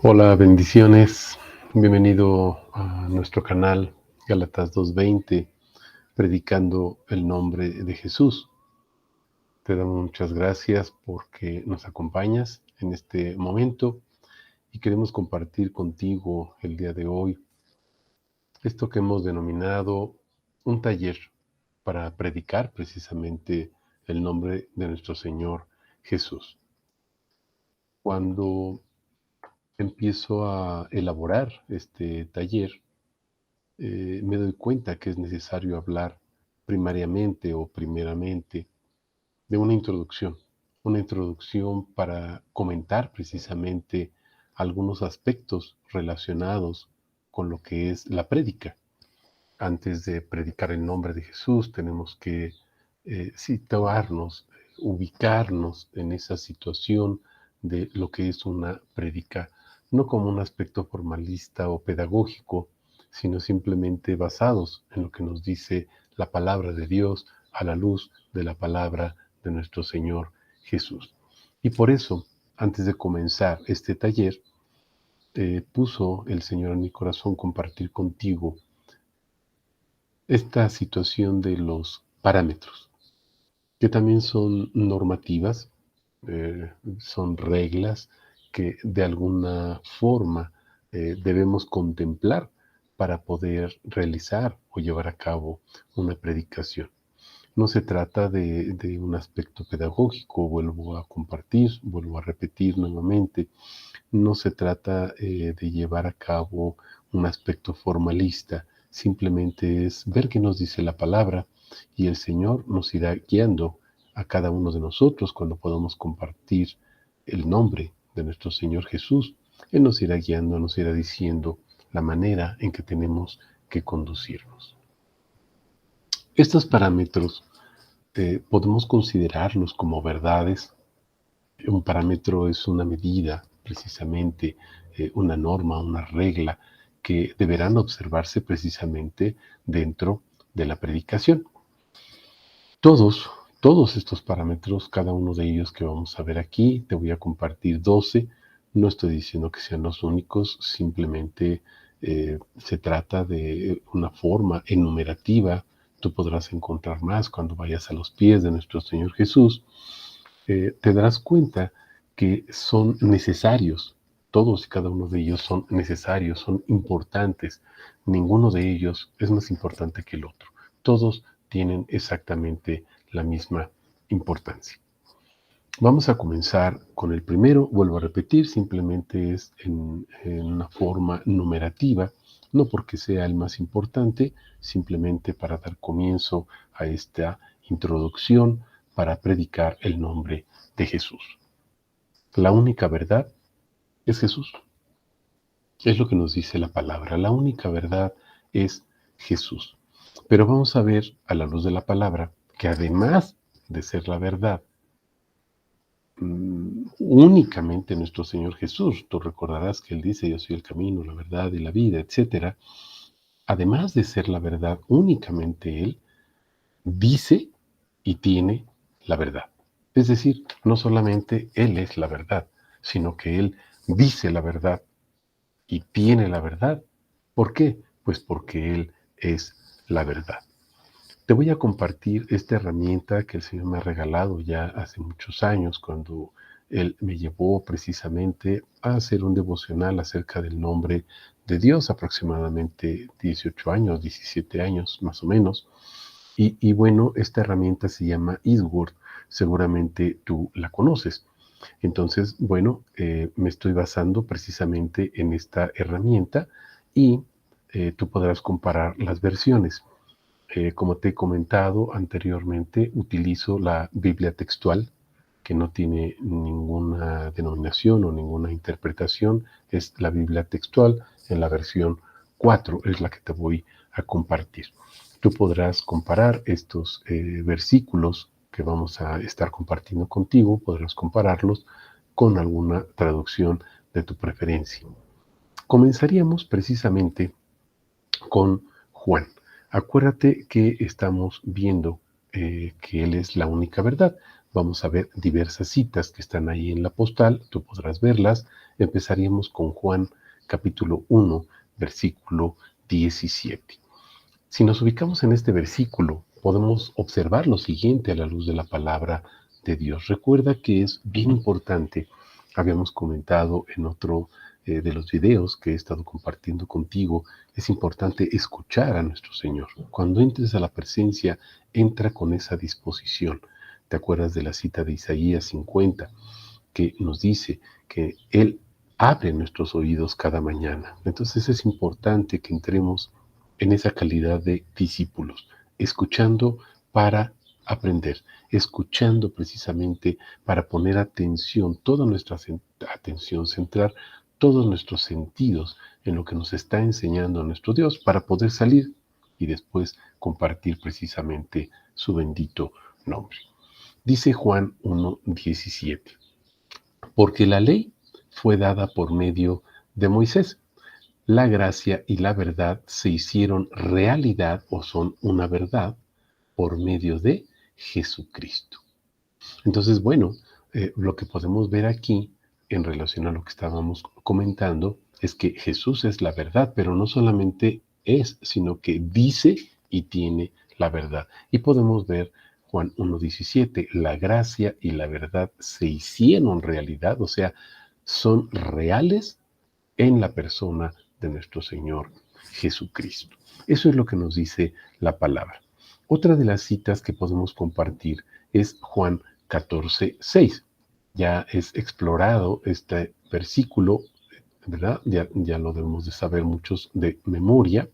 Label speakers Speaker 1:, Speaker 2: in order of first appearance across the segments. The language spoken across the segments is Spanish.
Speaker 1: Hola, bendiciones. Bienvenido a nuestro canal Gálatas 2:20, predicando el nombre de Jesús. Te damos muchas gracias porque nos acompañas en este momento y queremos compartir contigo el día de hoy esto que hemos denominado un taller para predicar precisamente el nombre de nuestro Señor Jesús. Cuando empiezo a elaborar este taller, me doy cuenta que es necesario hablar primariamente o primeramente de una introducción para comentar precisamente algunos aspectos relacionados con lo que es la prédica. Antes de predicar el nombre de Jesús, tenemos que situarnos, ubicarnos en esa situación de lo que es una prédica, no como un aspecto formalista o pedagógico, sino simplemente basados en lo que nos dice la palabra de Dios a la luz de la palabra de nuestro Señor Jesús. Y por eso, antes de comenzar este taller, puso el Señor en mi corazón compartir contigo esta situación de los parámetros, que también son normativas, son reglas que de alguna forma debemos contemplar para poder realizar o llevar a cabo una predicación. No se trata de un aspecto pedagógico, vuelvo a compartir, vuelvo a repetir nuevamente, no se trata de llevar a cabo un aspecto formalista, simplemente es ver qué nos dice la palabra y el Señor nos irá guiando a cada uno de nosotros cuando podamos compartir el nombre de nuestro Señor Jesús. Él nos irá guiando, nos irá diciendo la manera en que tenemos que conducirnos. Estos parámetros podemos considerarlos como verdades. Un parámetro es una medida, precisamente, una norma, una regla que deberán observarse precisamente dentro de la predicación. Todos estos parámetros, cada uno de ellos que vamos a ver aquí, te voy a compartir 12. No estoy diciendo que sean los únicos, simplemente se trata de una forma enumerativa. Tú podrás encontrar más cuando vayas a los pies de nuestro Señor Jesús. Te darás cuenta que son necesarios. Todos y cada uno de ellos son necesarios, son importantes. Ninguno de ellos es más importante que el otro. Todos tienen exactamente la misma importancia. Vamos a comenzar con el primero. Vuelvo a repetir, simplemente es en una forma numerativa, no porque sea el más importante, simplemente para dar comienzo a esta introducción para predicar el nombre de Jesús. La única verdad es Jesús. Es lo que nos dice la palabra. La única verdad es Jesús. Pero vamos a ver a la luz de la palabra que además de ser la verdad, únicamente nuestro Señor Jesús, tú recordarás que Él dice, yo soy el camino, la verdad y la vida, etcétera. Además de ser la verdad, únicamente Él dice y tiene la verdad. Es decir, no solamente Él es la verdad, sino que Él dice la verdad y tiene la verdad. ¿Por qué? Pues porque Él es la verdad. Te voy a compartir esta herramienta que el Señor me ha regalado ya hace muchos años, cuando Él me llevó precisamente a hacer un devocional acerca del nombre de Dios, aproximadamente 18 años, 17 años más o menos. Y bueno, esta herramienta se llama Eastword, seguramente tú la conoces. Entonces, bueno, me estoy basando precisamente en esta herramienta y tú podrás comparar las versiones. Como te he comentado anteriormente, utilizo la Biblia textual, que no tiene ninguna denominación o ninguna interpretación. Es la Biblia textual en la versión 4, es la que te voy a compartir. Tú podrás comparar estos versículos que vamos a estar compartiendo contigo, podrás compararlos con alguna traducción de tu preferencia. Comenzaríamos precisamente con Juan. Acuérdate que estamos viendo que Él es la única verdad. vamos a ver diversas citas que están ahí en la postal, tú podrás verlas. Empezaríamos con Juan capítulo 1, versículo 17. Si nos ubicamos en este versículo, podemos observar lo siguiente a la luz de la palabra de Dios. Recuerda que es bien importante, habíamos comentado en otro de los videos que he estado compartiendo contigo, es importante escuchar a nuestro Señor. Cuando entres a la presencia, entra con esa disposición. ¿Te acuerdas de la cita de Isaías 50 que nos dice que Él abre nuestros oídos cada mañana? Entonces es importante que entremos en esa calidad de discípulos, escuchando para aprender, escuchando precisamente para poner atención, toda nuestra atención, centrar todos nuestros sentidos en lo que nos está enseñando nuestro Dios para poder salir y después compartir precisamente su bendito nombre. Dice Juan 1:17, porque la ley fue dada por medio de Moisés. La gracia y la verdad se hicieron realidad o son una verdad por medio de Jesucristo. Entonces, bueno, lo que podemos ver aquí en relación a lo que estábamos comentando es que Jesús es la verdad, pero no solamente es, sino que dice y tiene la verdad. Y podemos ver Juan 1:17, la gracia y la verdad se hicieron realidad, o sea, son reales en la persona de nuestro Señor Jesucristo. Eso es lo que nos dice la palabra. Otra de las citas que podemos compartir es Juan 14:6. Ya es explorado este versículo, ¿verdad? Ya lo debemos de saber muchos de memoria.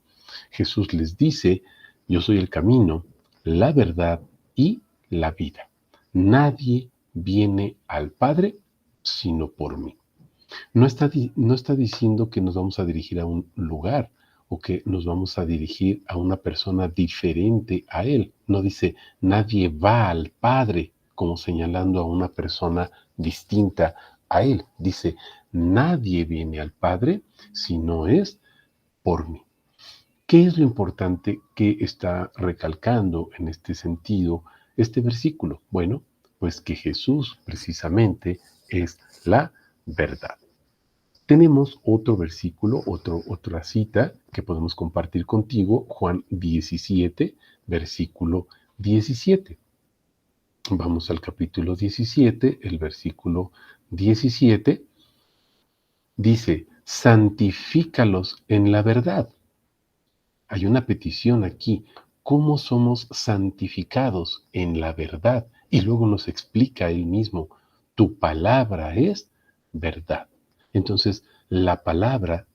Speaker 1: Jesús les dice, yo soy el camino, la verdad y la vida. Nadie viene al Padre sino por mí. No está diciendo que nos vamos a dirigir a un lugar o que nos vamos a dirigir a una persona diferente a Él. No dice, nadie va al Padre como señalando a una persona distinta a Él. Dice, nadie viene al Padre si no es por mí. ¿Qué es lo importante que está recalcando en este sentido este versículo? Bueno, pues que Jesús precisamente es la verdad. Tenemos otro versículo, otra cita que podemos compartir contigo, Juan 17, versículo 17. Vamos al capítulo 17, el versículo 17. Dice, santifícalos en la verdad. Hay una petición aquí. ¿Cómo somos santificados en la verdad? Y luego nos explica él mismo, tu palabra es verdad. Entonces, la palabra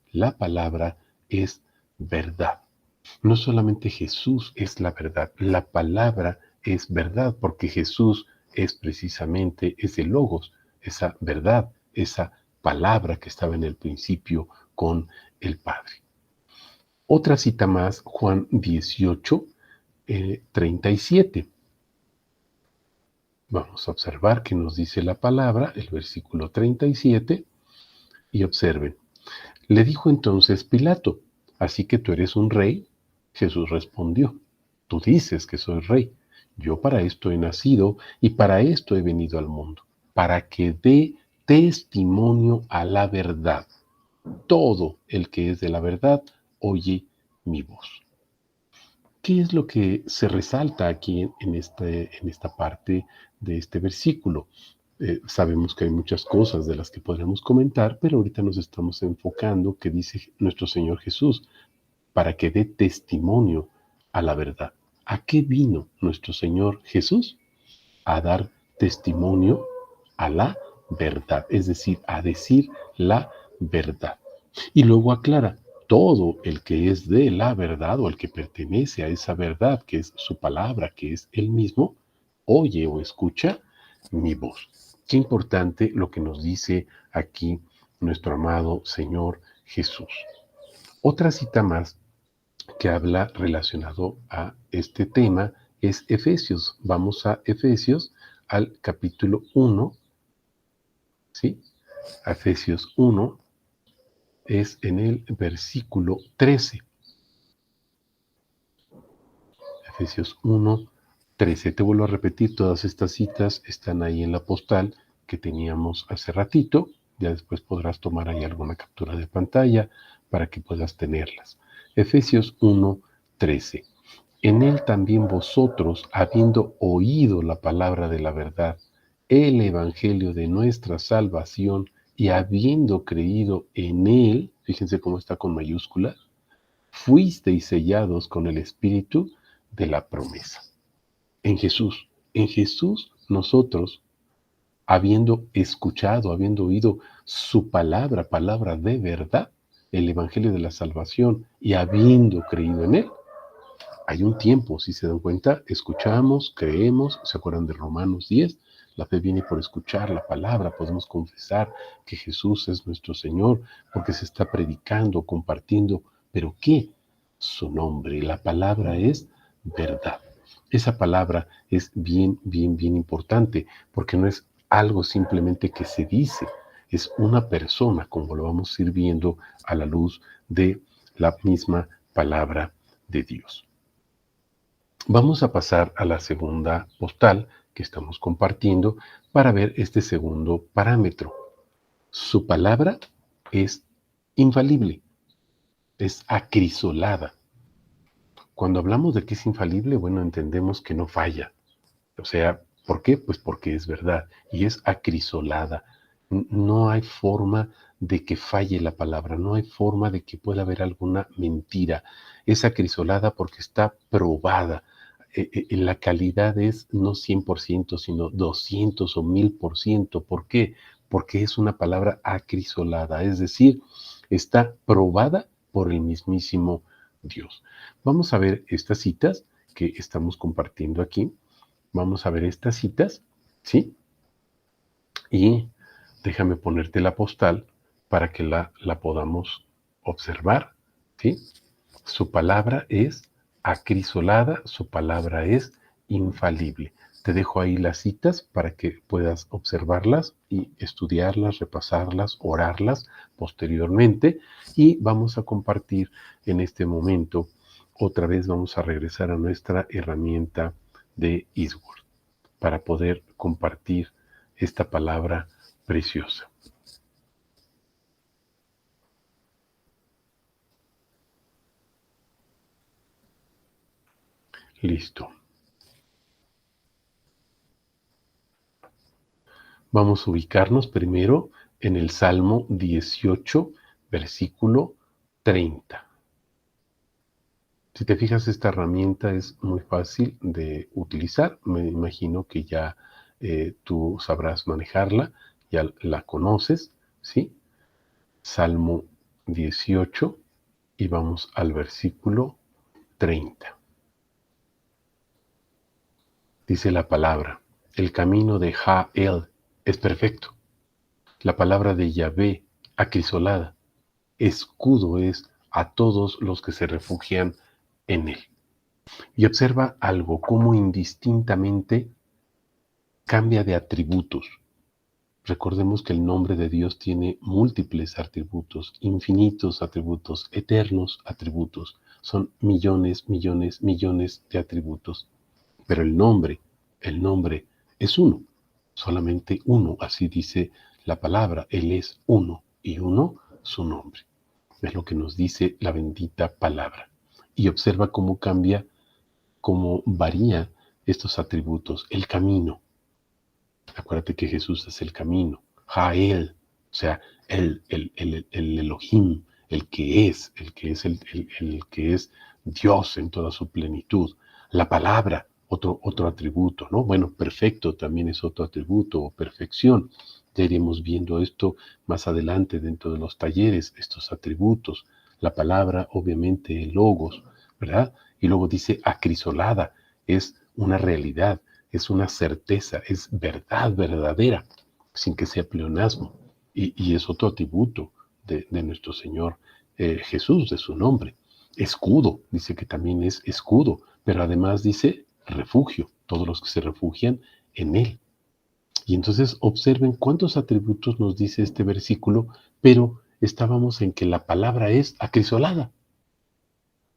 Speaker 1: es verdad. No solamente Jesús es la verdad, la palabra es verdad, porque Jesús es precisamente ese logos, esa verdad, esa palabra que estaba en el principio con el Padre. Otra cita más, Juan 18, 37. Vamos a observar que nos dice la palabra, el versículo 37, y observen. Le dijo entonces Pilato, ¿así que tú eres un rey? Jesús respondió, tú dices que soy rey. Yo para esto he nacido y para esto he venido al mundo, para que dé testimonio a la verdad. Todo el que es de la verdad oye mi voz. ¿Qué es lo que se resalta aquí en esta parte de este versículo? Sabemos que hay muchas cosas de las que podremos comentar, pero ahorita nos estamos enfocando que dice nuestro Señor Jesús, para que dé testimonio a la verdad. ¿A qué vino nuestro Señor Jesús? A dar testimonio a la verdad, es decir, a decir la verdad. Y luego aclara, todo el que es de la verdad o el que pertenece a esa verdad, que es su palabra, que es él mismo, oye o escucha mi voz. Qué importante lo que nos dice aquí nuestro amado Señor Jesús. Otra cita más que habla relacionado a este tema es Efesios. Vamos a Efesios al capítulo 1, ¿sí? A Efesios 1 es en el versículo 13. Efesios 1, 13. Te vuelvo a repetir, todas estas citas están ahí en la postal que teníamos hace ratito. Ya después podrás tomar ahí alguna captura de pantalla para que puedas tenerlas. Efesios 1:13. En él también vosotros, habiendo oído la palabra de la verdad, el evangelio de nuestra salvación, y habiendo creído en él, fíjense cómo está con mayúsculas, fuisteis sellados con el espíritu de la promesa. En Jesús. En Jesús nosotros, habiendo escuchado, habiendo oído su palabra, palabra de verdad, el Evangelio de la salvación, y habiendo creído en él, hay un tiempo, si se dan cuenta, escuchamos, creemos, ¿se acuerdan de Romanos 10? La fe viene por escuchar la palabra, podemos confesar que Jesús es nuestro Señor, porque se está predicando, compartiendo, pero ¿qué? Su nombre, la palabra es verdad. Esa palabra es bien, bien, bien importante, porque no es algo simplemente que se dice, es una persona, como lo vamos a ir viendo a la luz de la misma palabra de Dios. Vamos a pasar a la segunda postal que estamos compartiendo para ver este segundo parámetro. Su palabra es infalible, es acrisolada. Cuando hablamos de que es infalible, bueno, entendemos que no falla. O sea, ¿por qué? Pues porque es verdad y es acrisolada. No hay forma de que falle la palabra, no hay forma de que pueda haber alguna mentira. Es acrisolada porque está probada. La calidad es no 100%, sino 200 o 1000%. ¿Por qué? Porque es una palabra acrisolada, es decir, está probada por el mismísimo Dios. Vamos a ver estas citas que estamos compartiendo aquí. Vamos a ver estas citas, ¿sí? Y déjame ponerte la postal para que la podamos observar, ¿sí? Su palabra es acrisolada, su palabra es infalible. Te dejo ahí las citas para que puedas observarlas y estudiarlas, repasarlas, orarlas posteriormente. Y vamos a compartir en este momento, otra vez vamos a regresar a nuestra herramienta de Eastword para poder compartir esta palabra preciosa. Listo. Vamos a ubicarnos primero en el Salmo 18, versículo 30. Si te fijas, esta herramienta es muy fácil de utilizar. Me imagino que ya tú sabrás manejarla, ya la conoces, ¿sí? Salmo 18 y vamos al versículo 30. Dice la palabra, el camino de Jael es perfecto. La palabra de Yahvé, acrisolada, escudo es a todos los que se refugian en él. Y observa algo, cómo indistintamente cambia de atributos. Recordemos que el nombre de Dios tiene múltiples atributos, infinitos atributos, eternos atributos. Son millones, millones, millones de atributos. Pero el nombre es uno, solamente uno, así dice la palabra. Él es uno y uno su nombre. Es lo que nos dice la bendita palabra. Y observa cómo cambia, cómo varía estos atributos. El camino. Acuérdate que Jesús es el camino. Jael, o sea, el Elohim, el que es el que es Dios en toda su plenitud. La palabra, otro atributo, ¿no? Bueno, perfecto también es otro atributo, o perfección. Ya iremos viendo esto más adelante dentro de los talleres, estos atributos. La palabra, obviamente, el logos, ¿verdad? Y luego dice acrisolada, es una realidad, es una certeza, es verdad verdadera, sin que sea pleonasmo. Y es otro atributo de nuestro Señor Jesús, de su nombre. Escudo, dice que también es escudo, pero además dice refugio, todos los que se refugian en Él. Y entonces observen cuántos atributos nos dice este versículo, pero estábamos en que la palabra es acrisolada.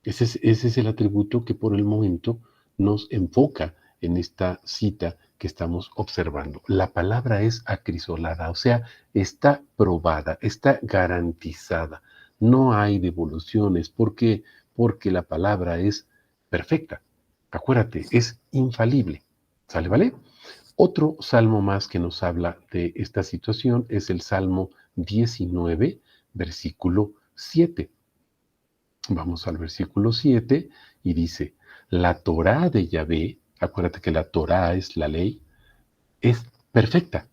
Speaker 1: Ese es el atributo que por el momento nos enfoca en esta cita que estamos observando. La palabra es acrisolada, o sea, está probada, está garantizada. No hay devoluciones. ¿Por qué? Porque la palabra es perfecta. Acuérdate, es infalible. ¿Sale, vale? Otro salmo más que nos habla de esta situación es el Salmo 19, versículo 7. Vamos al versículo 7 y dice, la Torá de Yahvé, acuérdate que la Torá es la ley, es perfecta,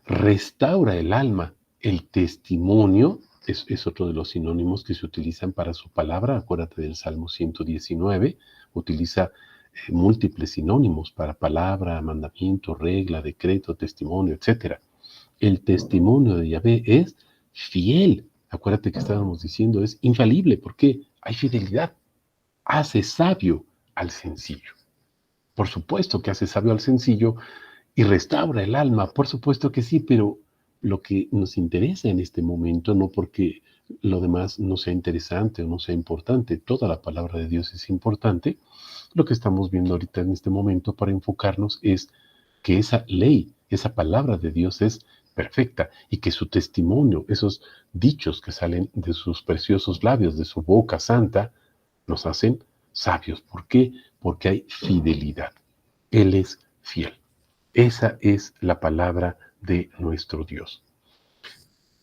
Speaker 1: restaura el alma, el testimonio, es otro de los sinónimos que se utilizan para su palabra, acuérdate del Salmo 119, utiliza múltiples sinónimos para palabra, mandamiento, regla, decreto, testimonio, etcétera. El testimonio de Yahvé es fiel. Acuérdate que estábamos diciendo, es infalible. ¿Por qué? Hay fidelidad. Hace sabio al sencillo. Por supuesto que hace sabio al sencillo y restaura el alma. Por supuesto que sí, pero lo que nos interesa en este momento, no porque lo demás no sea interesante o no sea importante, toda la palabra de Dios es importante. Lo que estamos viendo ahorita en este momento para enfocarnos es que esa ley, esa palabra de Dios es perfecta y que su testimonio, esos dichos que salen de sus preciosos labios, de su boca santa, nos hacen sabios. ¿Por qué? Porque hay fidelidad. Él es fiel. Esa es la palabra de nuestro Dios.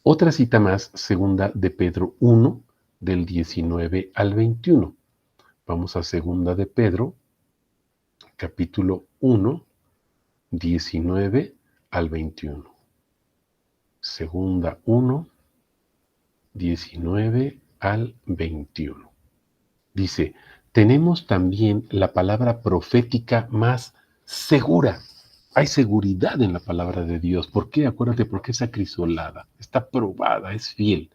Speaker 1: Otra cita más, segunda de Pedro 1, del 19 al 21. Vamos a segunda de Pedro, capítulo 1, 19 al 21. Segunda 1, 19 al 21. Dice, tenemos también la palabra profética más segura. Hay seguridad en la palabra de Dios. ¿Por qué? Acuérdate, porque es acrisolada, está probada, es fiel,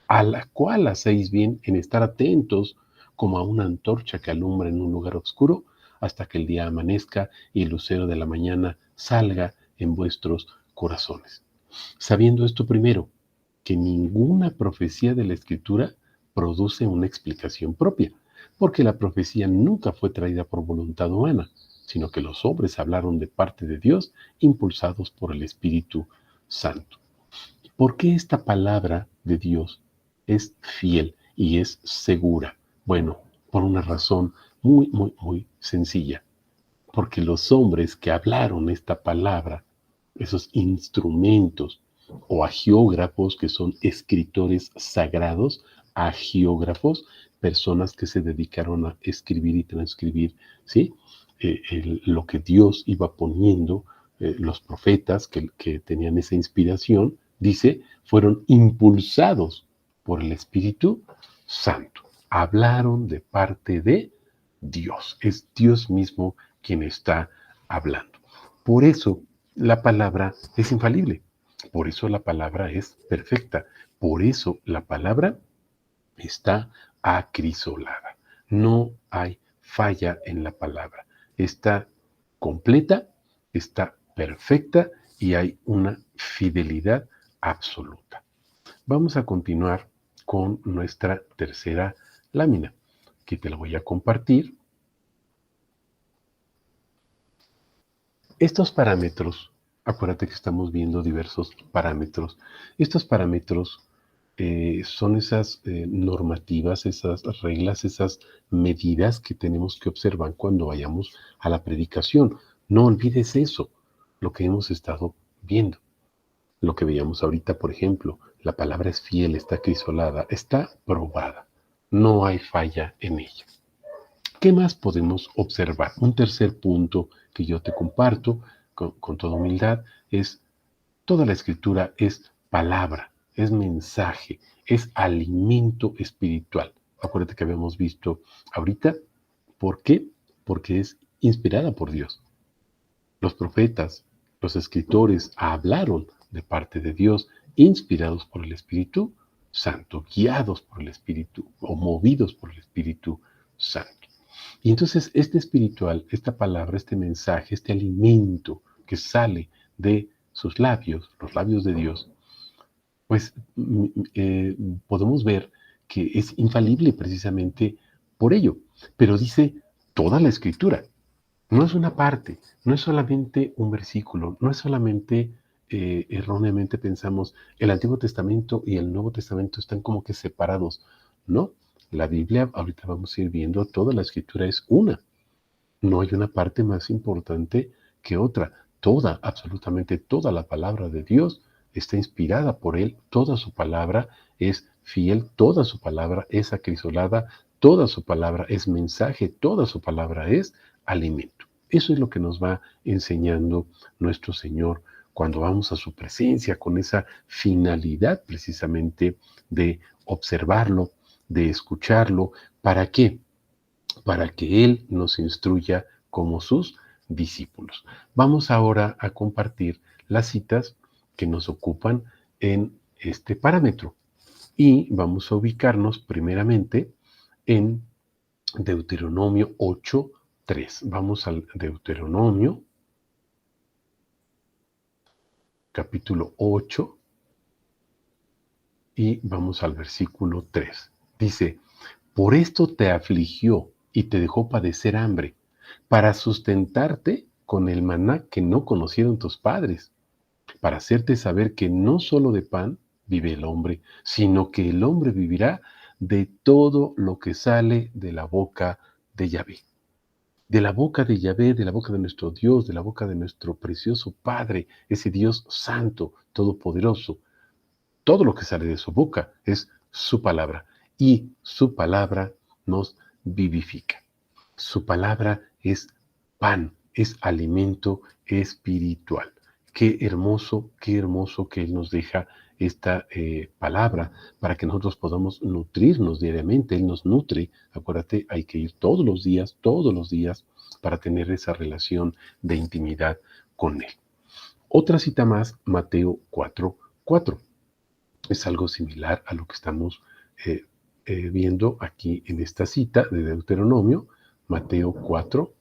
Speaker 1: a la cual hacéis bien en estar atentos como a una antorcha que alumbra en un lugar oscuro hasta que el día amanezca y el lucero de la mañana salga en vuestros corazones. Sabiendo esto primero, que ninguna profecía de la Escritura produce una explicación propia, porque la profecía nunca fue traída por voluntad humana, sino que los hombres hablaron de parte de Dios, impulsados por el Espíritu Santo. ¿Por qué esta palabra de Dios es fiel y es segura? Bueno, por una razón muy sencilla. Porque los hombres que hablaron esta palabra, esos instrumentos, o agiógrafos, que son escritores sagrados, agiógrafos, personas que se dedicaron a escribir y transcribir, ¿sí? Lo que Dios iba poniendo, los profetas que tenían esa inspiración, dice, fueron impulsados por el Espíritu Santo. Hablaron de parte de Dios. Es Dios mismo quien está hablando. Por eso la palabra es infalible. Por eso la palabra es perfecta. Por eso la palabra está acrisolada. No hay falla en la palabra. Está completa, está perfecta y hay una fidelidad absoluta. Vamos a continuar con nuestra tercera lámina, que te la voy a compartir. Estos parámetros, acuérdate que estamos viendo diversos parámetros. Estos parámetros son esas normativas, esas reglas, esas medidas que tenemos que observar cuando vayamos a la predicación. No olvides eso, lo que hemos estado viendo. Lo que veíamos ahorita, por ejemplo, la palabra es fiel, está acrisolada, está probada. No hay falla en ella. ¿Qué más podemos observar? Un tercer punto que yo te comparto con toda humildad es, toda la escritura es palabra, es mensaje, es alimento espiritual. Acuérdate que habíamos visto ahorita, ¿por qué? Porque es inspirada por Dios. Los profetas, los escritores hablaron de parte de Dios, inspirados por el Espíritu Santo, guiados por el Espíritu o movidos por el Espíritu Santo. Y entonces este espiritual, esta palabra, este mensaje, este alimento que sale de sus labios, los labios de Dios, pues podemos ver que es infalible precisamente por ello. Pero dice toda la escritura. No es una parte, no es solamente un versículo, no es solamente, erróneamente pensamos, el Antiguo Testamento y el Nuevo Testamento están como que separados. No, la Biblia, ahorita vamos a ir viendo, toda la escritura es una. No hay una parte más importante que otra. Toda, absolutamente toda la palabra de Dios está inspirada por Él. Toda su palabra es fiel, toda su palabra es acrisolada, toda su palabra es mensaje, toda su palabra es alimento. Eso es lo que nos va enseñando nuestro Señor cuando vamos a su presencia con esa finalidad precisamente de observarlo, de escucharlo. ¿Para qué? Para que Él nos instruya como sus discípulos. Vamos ahora a compartir las citas que nos ocupan en este parámetro y vamos a ubicarnos primeramente en Deuteronomio 8:3. Vamos al Deuteronomio capítulo 8 y vamos al versículo 3. Dice, por esto te afligió y te dejó padecer hambre, para sustentarte con el maná que no conocieron tus padres, para hacerte saber que no solo de pan vive el hombre, sino que el hombre vivirá de todo lo que sale de la boca de Yahvé. De la boca de Yahvé, de la boca de nuestro Dios, de la boca de nuestro precioso Padre, ese Dios santo, todopoderoso. Todo lo que sale de su boca es su palabra y su palabra nos vivifica. Su palabra es pan, es alimento espiritual. Qué hermoso que Él nos deja esta palabra para que nosotros podamos nutrirnos diariamente. Él nos nutre. Acuérdate, hay que ir todos los días, para tener esa relación de intimidad con Él. Otra cita más, Mateo 4:4. Es algo similar a lo que estamos eh, viendo aquí en esta cita de Deuteronomio, Mateo 4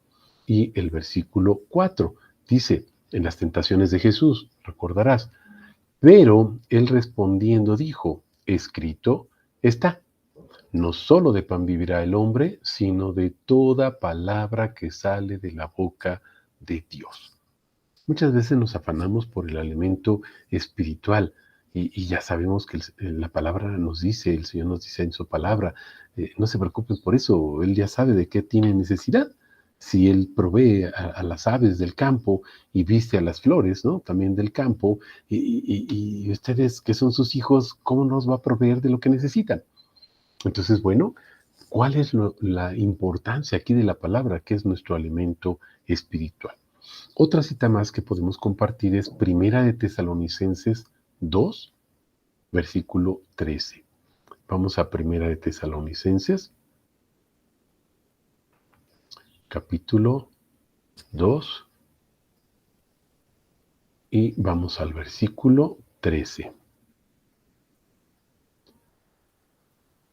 Speaker 1: y el versículo 4. Dice, en las tentaciones de Jesús, recordarás, pero él respondiendo dijo, escrito está, no solo de pan vivirá el hombre, sino de toda palabra que sale de la boca de Dios. Muchas veces nos afanamos por el alimento espiritual y ya sabemos que la palabra nos dice, el Señor nos dice en su palabra, no se preocupen por eso, Él ya sabe de qué tiene necesidad. Si Él provee a las aves del campo y viste a las flores, ¿no? También del campo, y ustedes que son sus hijos, ¿cómo nos va a proveer de lo que necesitan? Entonces, bueno, ¿cuál es la importancia aquí de la palabra, que es nuestro alimento espiritual? Otra cita más que podemos compartir es Primera de Tesalonicenses 2, versículo 13. Vamos a Primera de Tesalonicenses, capítulo 2, y vamos al versículo 13.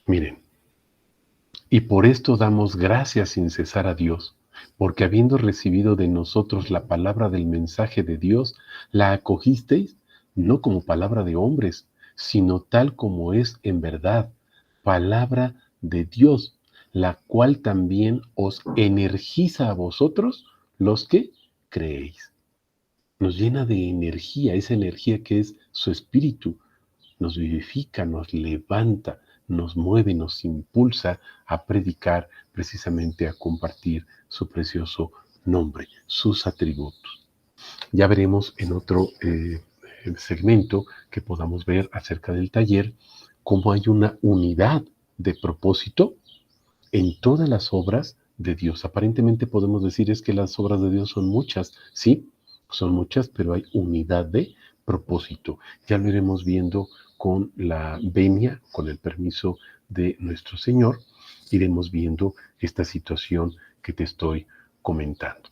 Speaker 1: Miren, y por esto damos gracias sin cesar a Dios, porque habiendo recibido de nosotros la palabra del mensaje de Dios, la acogisteis no como palabra de hombres, sino tal como es en verdad, palabra de Dios, la cual también os energiza a vosotros los que creéis. Nos llena de energía, esa energía que es su espíritu, nos vivifica, nos levanta, nos mueve, nos impulsa a predicar, precisamente a compartir su precioso nombre, sus atributos. Ya veremos en otro segmento que podamos ver acerca del taller cómo hay una unidad de propósito en todas las obras de Dios. Aparentemente podemos decir es que las obras de Dios son muchas, sí, son muchas, pero hay unidad de propósito. Ya lo iremos viendo con la venia, con el permiso de nuestro Señor, iremos viendo esta situación que te estoy comentando.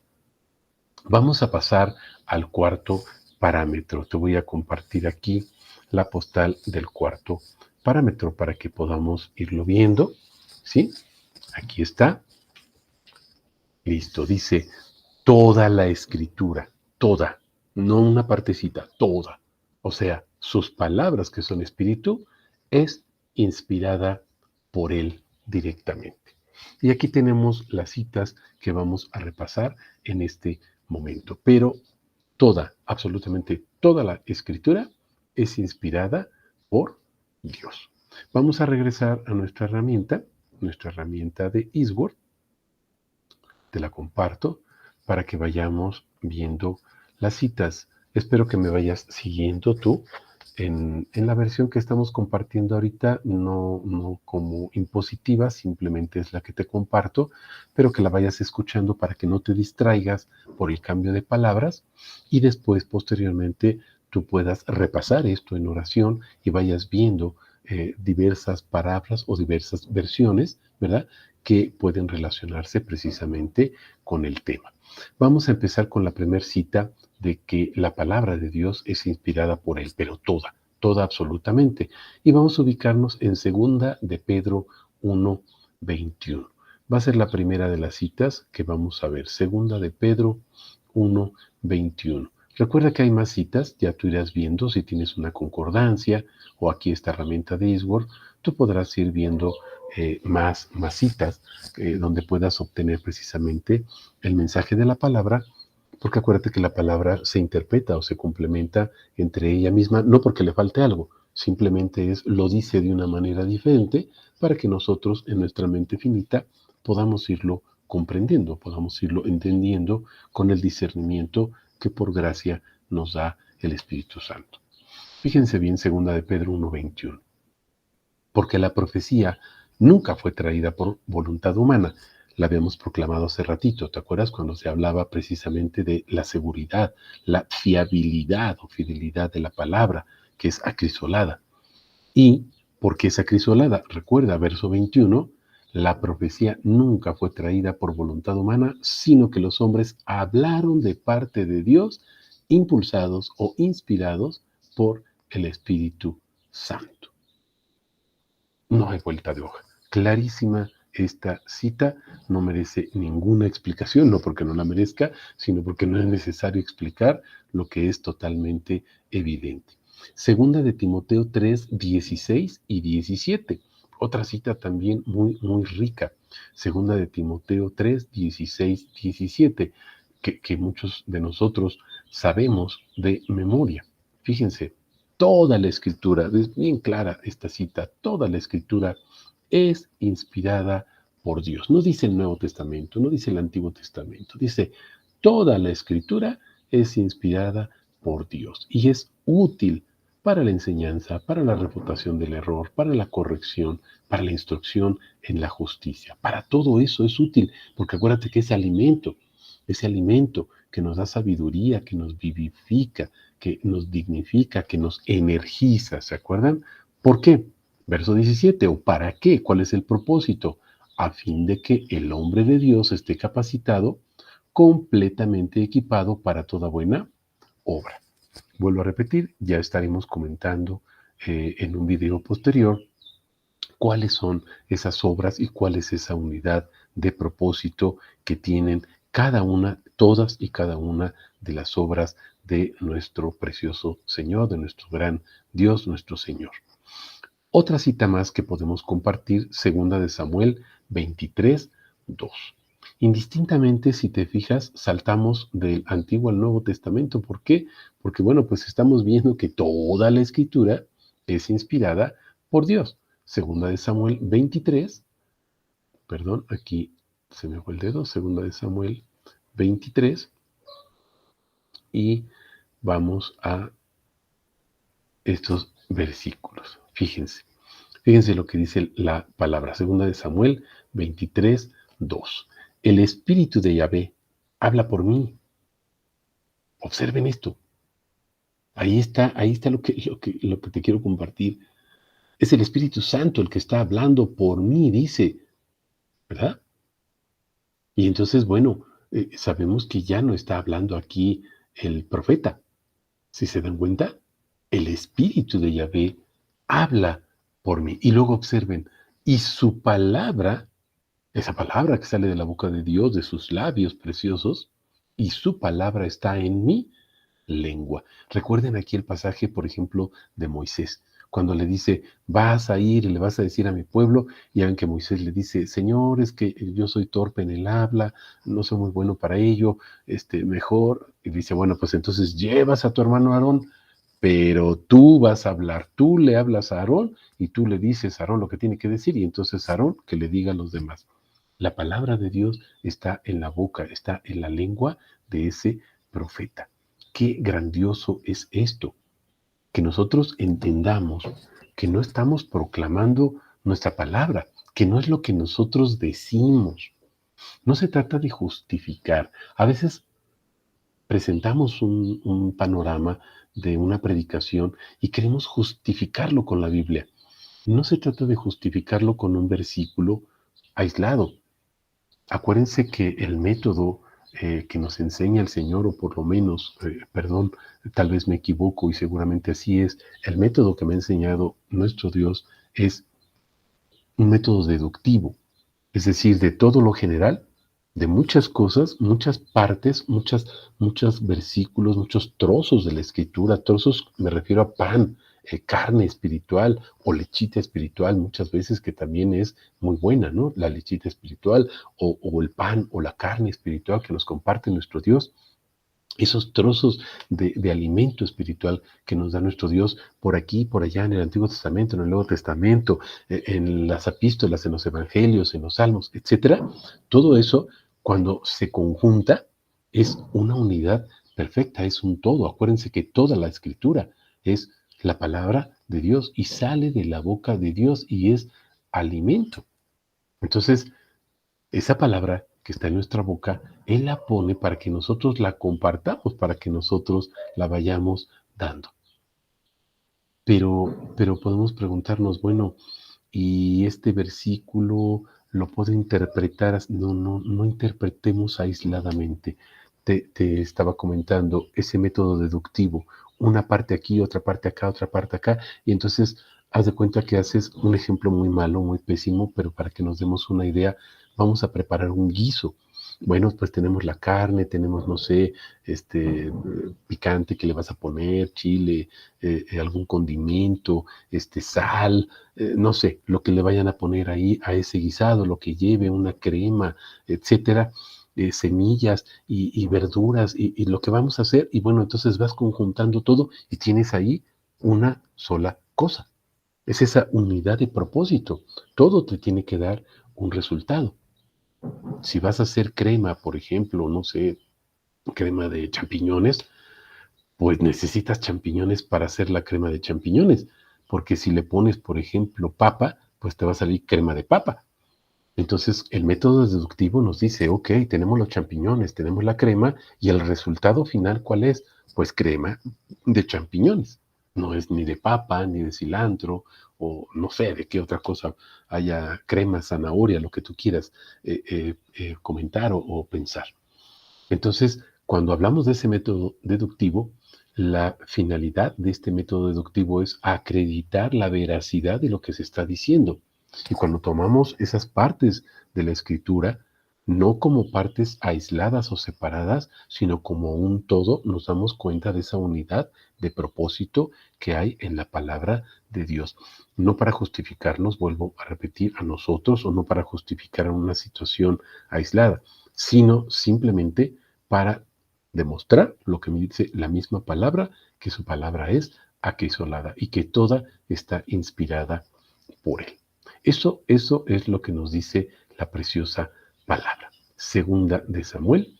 Speaker 1: Vamos a pasar al cuarto parámetro. Te voy a compartir aquí la postal del cuarto parámetro para que podamos irlo viendo, ¿sí? Aquí está. Listo. Dice toda la escritura, toda, no una partecita, toda. O sea, sus palabras que son espíritu es inspirada por él directamente. Y aquí tenemos las citas que vamos a repasar en este momento. Pero toda, absolutamente toda la escritura es inspirada por Dios. Vamos a regresar a nuestra herramienta de Eastword. Te la comparto para que vayamos viendo las citas. Espero que me vayas siguiendo tú en la versión que estamos compartiendo ahorita, no como impositiva, simplemente es la que te comparto, pero que la vayas escuchando para que no te distraigas por el cambio de palabras y después, posteriormente, tú puedas repasar esto en oración y vayas viendo diversas palabras o diversas versiones, ¿verdad? Que pueden relacionarse precisamente con el tema. Vamos a empezar con la primera cita de que la palabra de Dios es inspirada por Él, pero toda absolutamente. Y vamos a ubicarnos en segunda de Pedro 1:21. Va a ser la primera de las citas que vamos a ver. Segunda de Pedro 1:21. Recuerda que hay más citas, ya tú irás viendo si tienes una concordancia o aquí esta herramienta de Eastword, tú podrás ir viendo más citas donde puedas obtener precisamente el mensaje de la palabra, porque acuérdate que la palabra se interpreta o se complementa entre ella misma, no porque le falte algo, simplemente lo dice de una manera diferente para que nosotros en nuestra mente finita podamos irlo comprendiendo, podamos irlo entendiendo con el discernimiento que por gracia nos da el Espíritu Santo. Fíjense bien, segunda de Pedro 1:21. Porque la profecía nunca fue traída por voluntad humana. La habíamos proclamado hace ratito, ¿te acuerdas? Cuando se hablaba precisamente de la seguridad, la fiabilidad o fidelidad de la palabra, que es acrisolada. ¿Y por qué es acrisolada? Recuerda, verso 21, la profecía nunca fue traída por voluntad humana, sino que los hombres hablaron de parte de Dios, impulsados o inspirados por el Espíritu Santo. No hay vuelta de hoja. Clarísima esta cita, no merece ninguna explicación, no porque no la merezca, sino porque no es necesario explicar lo que es totalmente evidente. Segunda de Timoteo 3:16 y 17. Otra cita también muy rica. Segunda de Timoteo 3:16, 17, que muchos de nosotros sabemos de memoria. Fíjense, toda la escritura, es bien clara esta cita, toda la escritura es inspirada por Dios. No dice el Nuevo Testamento, no dice el Antiguo Testamento, dice toda la escritura es inspirada por Dios y es útil para la enseñanza, para la refutación del error, para la corrección, para la instrucción en la justicia. Para todo eso es útil, porque acuérdate que ese alimento que nos da sabiduría, que nos vivifica, que nos dignifica, que nos energiza, ¿se acuerdan? ¿Por qué? Verso 17, ¿o para qué? ¿Cuál es el propósito? A fin de que el hombre de Dios esté capacitado, completamente equipado para toda buena obra. Vuelvo a repetir, ya estaremos comentando en un video posterior cuáles son esas obras y cuál es esa unidad de propósito que tienen cada una, todas y cada una de las obras de nuestro precioso Señor, de nuestro gran Dios, nuestro Señor. Otra cita más que podemos compartir, segunda de Samuel 23:2. Indistintamente, si te fijas, saltamos del Antiguo al Nuevo Testamento. ¿Por qué? Porque, bueno, pues estamos viendo que toda la escritura es inspirada por Dios. Segunda de Samuel 23, perdón, aquí se me fue el dedo, segunda de Samuel 23, y vamos a estos versículos. Fíjense lo que dice la palabra, segunda de Samuel 23:2. El Espíritu de Yahvé habla por mí. Observen esto. Ahí está lo que te quiero compartir. Es el Espíritu Santo el que está hablando por mí, dice, ¿verdad? Y entonces, bueno, sabemos que ya no está hablando aquí el profeta. Si se dan cuenta, el Espíritu de Yahvé habla por mí. Y luego observen, y su palabra, esa palabra que sale de la boca de Dios, de sus labios preciosos, y su palabra está en mi lengua. Recuerden aquí el pasaje, por ejemplo, de Moisés, cuando le dice, vas a ir y le vas a decir a mi pueblo, y ven que Moisés le dice, Señor, es que yo soy torpe en el habla, no soy muy bueno para ello, mejor, y dice, bueno, pues entonces llevas a tu hermano Aarón, pero tú vas a hablar, tú le hablas a Aarón y tú le dices a Aarón lo que tiene que decir, y entonces Aarón que le diga a los demás. La palabra de Dios está en la boca, está en la lengua de ese profeta. Qué grandioso es esto, que nosotros entendamos que no estamos proclamando nuestra palabra, que no es lo que nosotros decimos. No se trata de justificar. A veces presentamos un panorama de una predicación y queremos justificarlo con la Biblia. No se trata de justificarlo con un versículo aislado. Acuérdense que el método que nos enseña el Señor, o por lo menos, perdón, tal vez me equivoco y seguramente así es, el método que me ha enseñado nuestro Dios es un método deductivo, es decir, de todo lo general, de muchas cosas, muchas partes, muchos versículos, muchos trozos de la escritura, trozos, me refiero a pan, carne espiritual o lechita espiritual, muchas veces que también es muy buena, ¿no? La lechita espiritual o el pan o la carne espiritual que nos comparte nuestro Dios, esos trozos de alimento espiritual que nos da nuestro Dios por aquí, por allá, en el Antiguo Testamento, en el Nuevo Testamento, en las epístolas, en los evangelios, en los salmos, etcétera. Todo eso, cuando se conjunta, es una unidad perfecta, es un todo. Acuérdense que toda la escritura es la palabra de Dios y sale de la boca de Dios y es alimento. Entonces, esa palabra que está en nuestra boca, Él la pone para que nosotros la compartamos, para que nosotros la vayamos dando. Pero podemos preguntarnos, bueno, ¿y este versículo lo puedo interpretar? No interpretemos aisladamente. Te estaba comentando ese método deductivo, una parte aquí, otra parte acá, otra parte acá, y entonces haz de cuenta que haces un ejemplo muy malo, muy pésimo, pero para que nos demos una idea, vamos a preparar un guiso. Bueno, pues tenemos la carne, tenemos, no sé, picante que le vas a poner, chile, algún condimento, sal, no sé, lo que le vayan a poner ahí a ese guisado, lo que lleve, una crema, etcétera, semillas y verduras y lo que vamos a hacer. Y bueno, entonces vas conjuntando todo y tienes ahí una sola cosa. Es esa unidad de propósito. Todo te tiene que dar un resultado. Si vas a hacer crema, por ejemplo, no sé, crema de champiñones, pues necesitas champiñones para hacer la crema de champiñones, porque si le pones, por ejemplo, papa, pues te va a salir crema de papa. Entonces, el método deductivo nos dice, ok, tenemos los champiñones, tenemos la crema, y el resultado final, ¿cuál es? Pues crema de champiñones. No es ni de papa, ni de cilantro, o no sé de qué otra cosa haya, crema, zanahoria, lo que tú quieras comentar o pensar. Entonces, cuando hablamos de ese método deductivo, la finalidad de este método deductivo es acreditar la veracidad de lo que se está diciendo. Y cuando tomamos esas partes de la escritura, no como partes aisladas o separadas, sino como un todo, nos damos cuenta de esa unidad de propósito que hay en la palabra de Dios. No para justificarnos, vuelvo a repetir, a nosotros, o no para justificar una situación aislada, sino simplemente para demostrar lo que me dice la misma palabra, que su palabra es acrisolada y que toda está inspirada por él. Eso es lo que nos dice la preciosa palabra. Segunda de Samuel,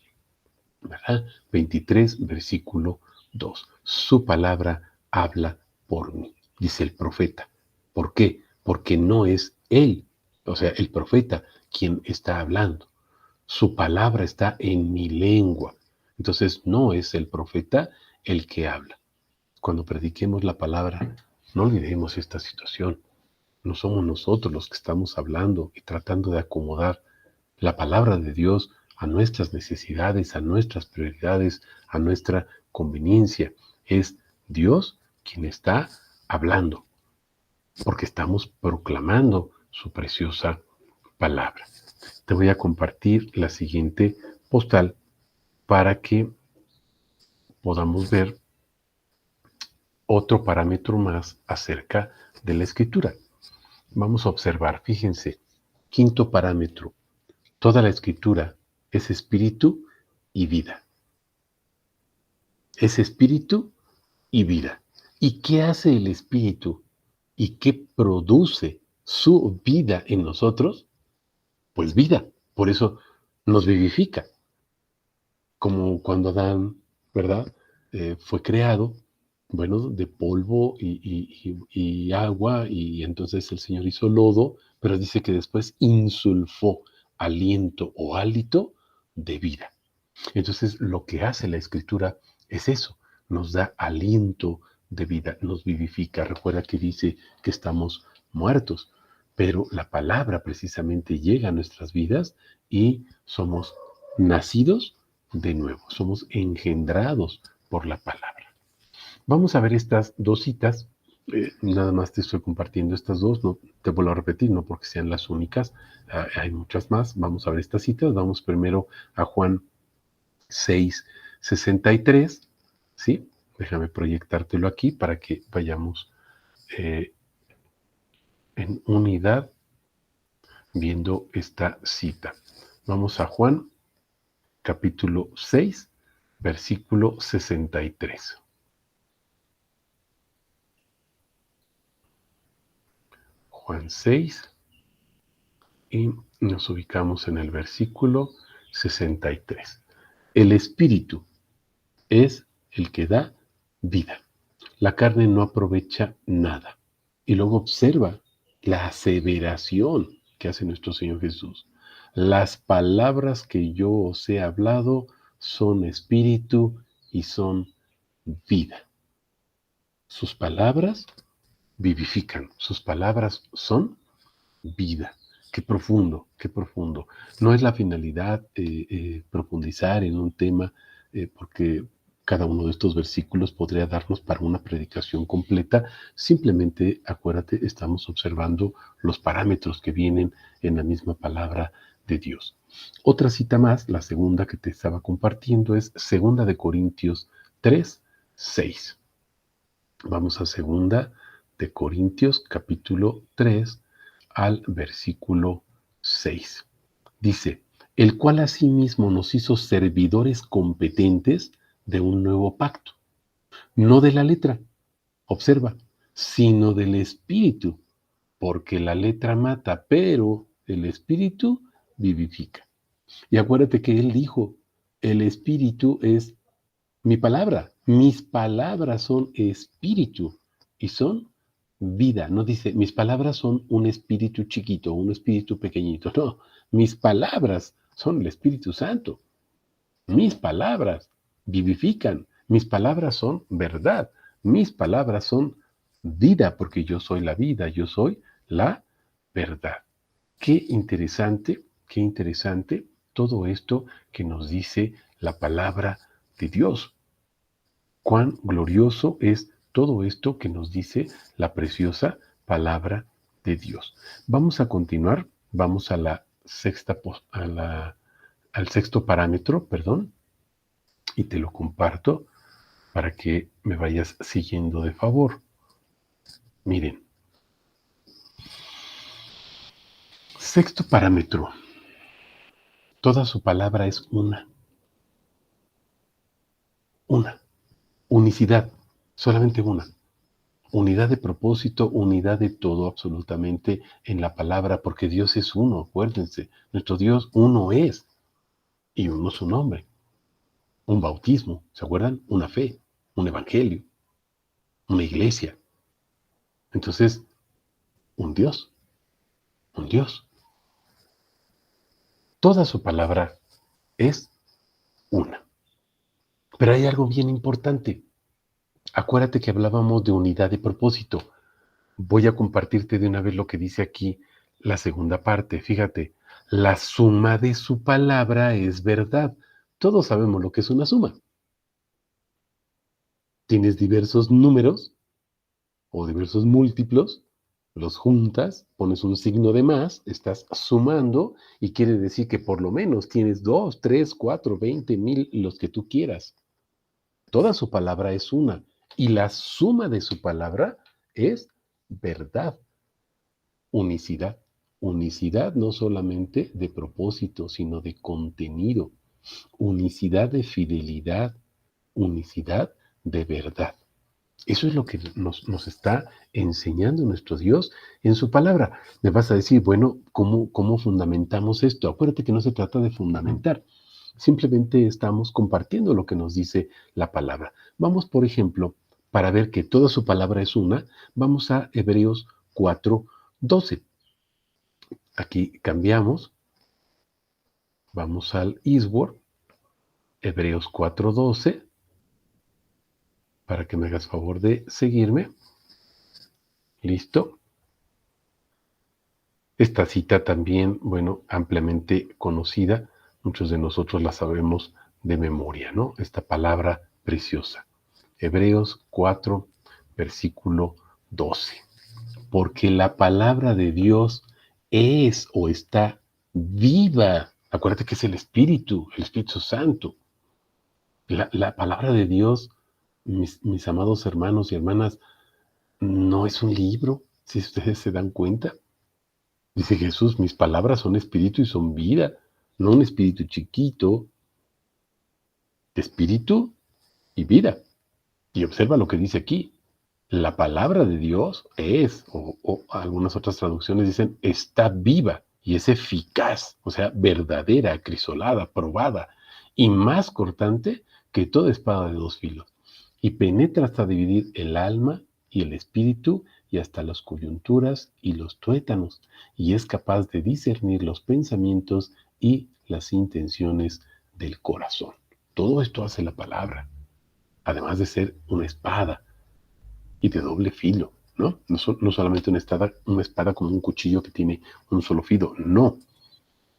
Speaker 1: ¿verdad? 23, versículo 2. Su palabra habla por mí, dice el profeta. ¿Por qué? Porque no es él, o sea, el profeta, quien está hablando. Su palabra está en mi lengua. Entonces no es el profeta el que habla. Cuando prediquemos la palabra, no olvidemos esta situación. No somos nosotros los que estamos hablando y tratando de acomodar la palabra de Dios a nuestras necesidades, a nuestras prioridades, a nuestra conveniencia. Es Dios quien está hablando, porque estamos proclamando su preciosa palabra. Te voy a compartir la siguiente postal para que podamos ver otro parámetro más acerca de la escritura. Vamos a observar, fíjense, quinto parámetro, toda la escritura es espíritu y vida. Es espíritu y vida. ¿Y qué hace el espíritu? ¿Y qué produce su vida en nosotros? Pues vida. Por eso nos vivifica. Como cuando Adán, ¿verdad? Fue creado, bueno, de polvo y agua, y entonces el Señor hizo lodo, pero dice que después insulfó aliento o hálito de vida. Entonces, lo que hace la Escritura es eso, nos da aliento de vida, nos vivifica. Recuerda que dice que estamos muertos, pero la palabra precisamente llega a nuestras vidas y somos nacidos de nuevo, somos engendrados por la palabra. Vamos a ver estas dos citas. Nada más te estoy compartiendo estas dos, no te vuelvo a repetir, no porque sean las únicas, hay muchas más. Vamos a ver estas citas. Vamos primero a Juan 6:63, ¿sí? Déjame proyectártelo aquí para que vayamos eh, en unidad viendo esta cita. Vamos a Juan, capítulo 6, versículo 63. Juan 6, y nos ubicamos en el versículo 63. El Espíritu es el que da vida. La carne no aprovecha nada. Y luego observa la aseveración que hace nuestro Señor Jesús. Las palabras que yo os he hablado son espíritu y son vida. Sus palabras vivifican. Sus palabras son vida. Qué profundo, qué profundo. No es la finalidad profundizar en un tema, porque cada uno de estos versículos podría darnos para una predicación completa. Simplemente, acuérdate, estamos observando los parámetros que vienen en la misma palabra de Dios. Otra cita más, la segunda que te estaba compartiendo, es 2 Corintios 3:6. Vamos a 2 Corintios capítulo 3 al versículo 6. Dice, el cual asimismo nos hizo servidores competentes de un nuevo pacto, no de la letra, observa, sino del espíritu, porque la letra mata, pero el espíritu vivifica. Y acuérdate que él dijo, el espíritu es mi palabra, mis palabras son espíritu y son vida. No dice, mis palabras son un espíritu chiquito, un espíritu pequeñito. No, mis palabras son el Espíritu Santo. Mis palabras vivifican. Mis palabras son verdad. Mis palabras son vida, porque yo soy la vida, yo soy la verdad. Qué interesante todo esto que nos dice la palabra de Dios. Cuán glorioso es todo esto que nos dice la preciosa palabra de Dios. Vamos a continuar, vamos a la al sexto parámetro, perdón, y te lo comparto para que me vayas siguiendo de favor. Miren, sexto parámetro, toda su palabra es una, unicidad, solamente una. Unidad de propósito, unidad de todo absolutamente en la palabra, porque Dios es uno, acuérdense, nuestro Dios uno es, y uno su nombre, un bautismo, ¿se acuerdan? Una fe, un evangelio, una iglesia. Entonces, un Dios, un Dios. Toda su palabra es una. Pero hay algo bien importante. Acuérdate que hablábamos de unidad de propósito. Voy a compartirte de una vez lo que dice aquí la segunda parte. Fíjate, la suma de su palabra es verdad. Todos sabemos lo que es una suma. Tienes diversos números o diversos múltiplos, los juntas, pones un signo de más, estás sumando y quiere decir que por lo menos tienes 2, 3, 4, 20, 1000, los que tú quieras. Toda su palabra es una Y la suma de su palabra es verdad, unicidad. Unicidad no solamente de propósito, sino de contenido. Unicidad de fidelidad, unicidad de verdad. Eso es lo que nos está enseñando nuestro Dios en su palabra. Me vas a decir, bueno, ¿cómo fundamentamos esto? Acuérdate que no se trata de fundamentar. Simplemente estamos compartiendo lo que nos dice la palabra. Vamos, por ejemplo, para ver que toda su palabra es una, vamos a Hebreos 4:12. Aquí cambiamos, vamos al Eastword, Hebreos 4:12, para que me hagas favor de seguirme. Listo. Esta cita también, bueno, ampliamente conocida, muchos de nosotros la sabemos de memoria, ¿no? Esta palabra preciosa. Hebreos 4, versículo 12. Porque la palabra de Dios es o está viva. Acuérdate que es el Espíritu Santo. La palabra de Dios, mis amados hermanos y hermanas, no es un libro, si ustedes se dan cuenta. Dice Jesús, mis palabras son espíritu y son vida, no un espíritu chiquito, espíritu y vida. Y observa lo que dice aquí. La palabra de Dios es, o algunas otras traducciones dicen, está viva y es eficaz, o sea, verdadera, acrisolada, probada y más cortante que toda espada de dos filos. Y penetra hasta dividir el alma y el espíritu y hasta las coyunturas y los tuétanos, y es capaz de discernir los pensamientos y las intenciones del corazón. Todo esto hace la palabra, además de ser una espada y de doble filo, ¿no? No solamente una espada como un cuchillo que tiene un solo filo, no,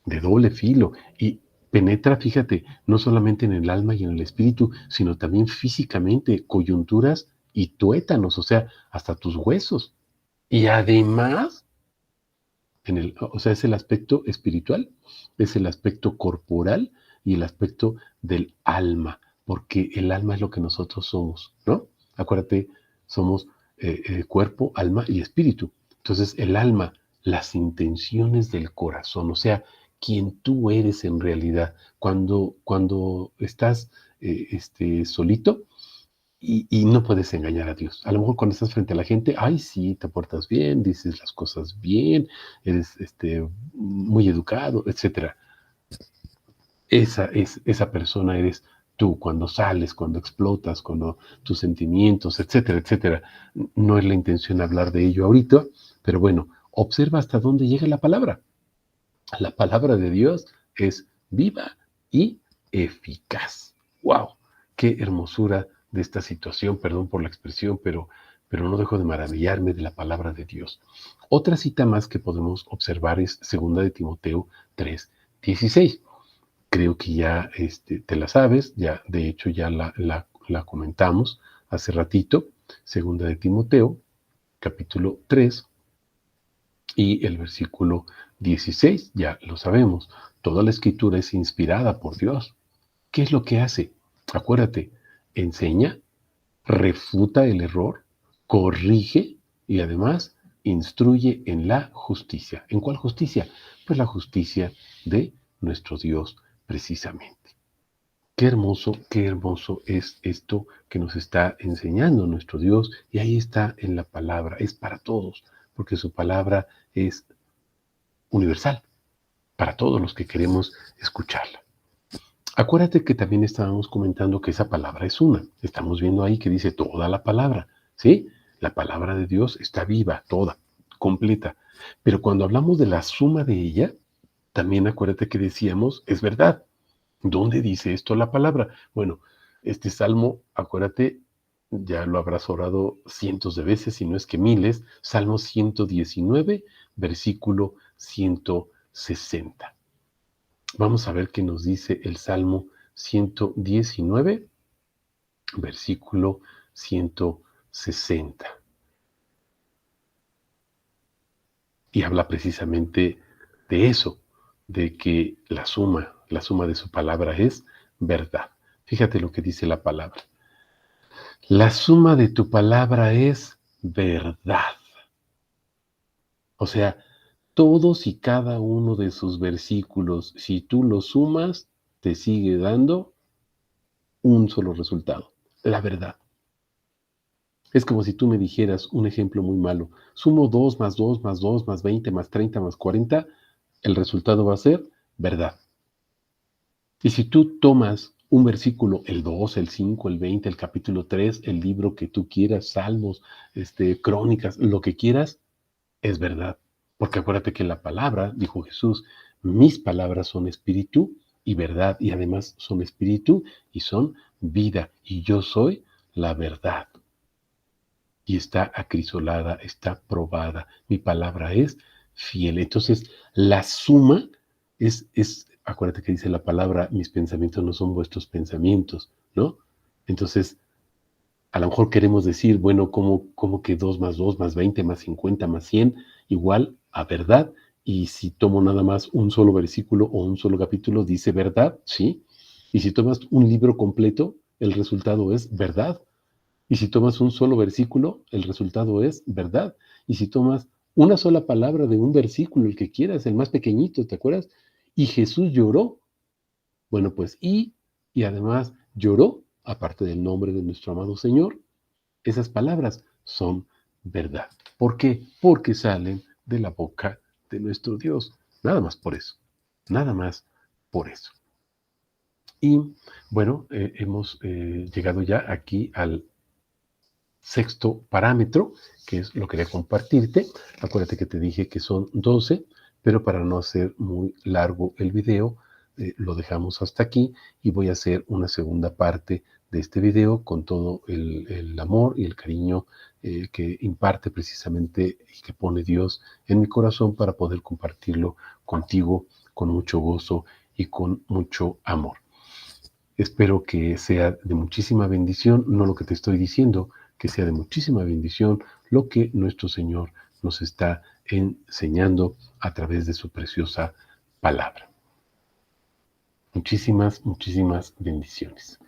Speaker 1: de doble filo. Y penetra, fíjate, no solamente en el alma y en el espíritu, sino también físicamente, coyunturas y tuétanos, o sea, hasta tus huesos. Y además, o sea, es el aspecto espiritual, es el aspecto corporal y el aspecto del alma, porque el alma es lo que nosotros somos, ¿no? Acuérdate, somos cuerpo, alma y espíritu. Entonces, el alma, las intenciones del corazón, o sea, quien tú eres en realidad. Cuando estás solito, y no puedes engañar a Dios. A lo mejor cuando estás frente a la gente, ay, sí, te portas bien, dices las cosas bien, eres muy educado, etcétera. Esa persona eres tú cuando sales, cuando explotas, cuando tus sentimientos, etcétera, etcétera. No es la intención hablar de ello ahorita, pero bueno, observa hasta dónde llega la palabra. La palabra de Dios es viva y eficaz. ¡Wow! ¡Qué hermosura de esta situación! Perdón por la expresión, pero no dejo de maravillarme de la palabra de Dios. Otra cita más que podemos observar es 2 de Timoteo 3:16. Creo que ya te la sabes, ya de hecho ya la comentamos hace ratito. 2 de Timoteo, capítulo 3, y el versículo 16, ya lo sabemos, toda la escritura es inspirada por Dios. ¿Qué es lo que hace? Acuérdate, enseña, refuta el error, corrige y además instruye en la justicia. ¿En cuál justicia? Pues la justicia de nuestro Dios precisamente. Qué hermoso es esto que nos está enseñando nuestro Dios, y ahí está en la palabra, es para todos, porque su palabra es universal para todos los que queremos escucharla. Acuérdate que también estábamos comentando que esa palabra es una. Estamos viendo ahí que dice toda la palabra, ¿sí? La palabra de Dios está viva, toda, completa. Pero cuando hablamos de la suma de ella, también acuérdate que decíamos, es verdad. ¿Dónde dice esto la palabra? Bueno, este salmo, acuérdate, ya lo habrás orado cientos de veces, si no es que miles. Salmo 119, versículo 160. Vamos a ver qué nos dice el Salmo 119, versículo 160. Y habla precisamente de eso, de que la suma de su palabra es verdad. Fíjate lo que dice la palabra. La suma de tu palabra es verdad. O sea, todos y cada uno de sus versículos, si tú los sumas, te sigue dando un solo resultado, la verdad. Es como si tú me dijeras un ejemplo muy malo, sumo 2 más 2 más 2 más 20 más 30 más 40, el resultado va a ser verdad. Y si tú tomas un versículo, el 2, el 5, el 20, el capítulo 3, el libro que tú quieras, Salmos, Crónicas, lo que quieras, es verdad. Porque acuérdate que la palabra, dijo Jesús, mis palabras son espíritu y verdad, y además son espíritu y son vida, y yo soy la verdad. Y está acrisolada, está probada. Mi palabra es fiel. Entonces, la suma acuérdate que dice la palabra, mis pensamientos no son vuestros pensamientos, ¿no? Entonces, a lo mejor queremos decir, bueno, ¿cómo que 2 más 2 más 20 más 50 más 100 igual a verdad? Y si tomo nada más un solo versículo o un solo capítulo, dice verdad, ¿sí? Y si tomas un libro completo, el resultado es verdad. Y si tomas un solo versículo, el resultado es verdad. Y si tomas una sola palabra de un versículo, el que quieras, el más pequeñito, ¿te acuerdas? Y Jesús lloró. Bueno, pues, y además lloró, aparte del nombre de nuestro amado Señor, esas palabras son verdad. ¿Por qué? Porque salen de la boca de nuestro Dios. Nada más por eso. Nada más por eso. Y bueno, hemos llegado ya aquí al sexto parámetro, que es lo que quería compartirte. Acuérdate que te dije que son 12, pero para no hacer muy largo el video, lo dejamos hasta aquí y voy a hacer una segunda parte de este video con todo el amor y el cariño que imparte precisamente y que pone Dios en mi corazón para poder compartirlo contigo con mucho gozo y con mucho amor. Espero que sea de muchísima bendición, no lo que te estoy diciendo, que sea de muchísima bendición lo que nuestro Señor nos está enseñando a través de su preciosa palabra. Muchísimas, muchísimas bendiciones.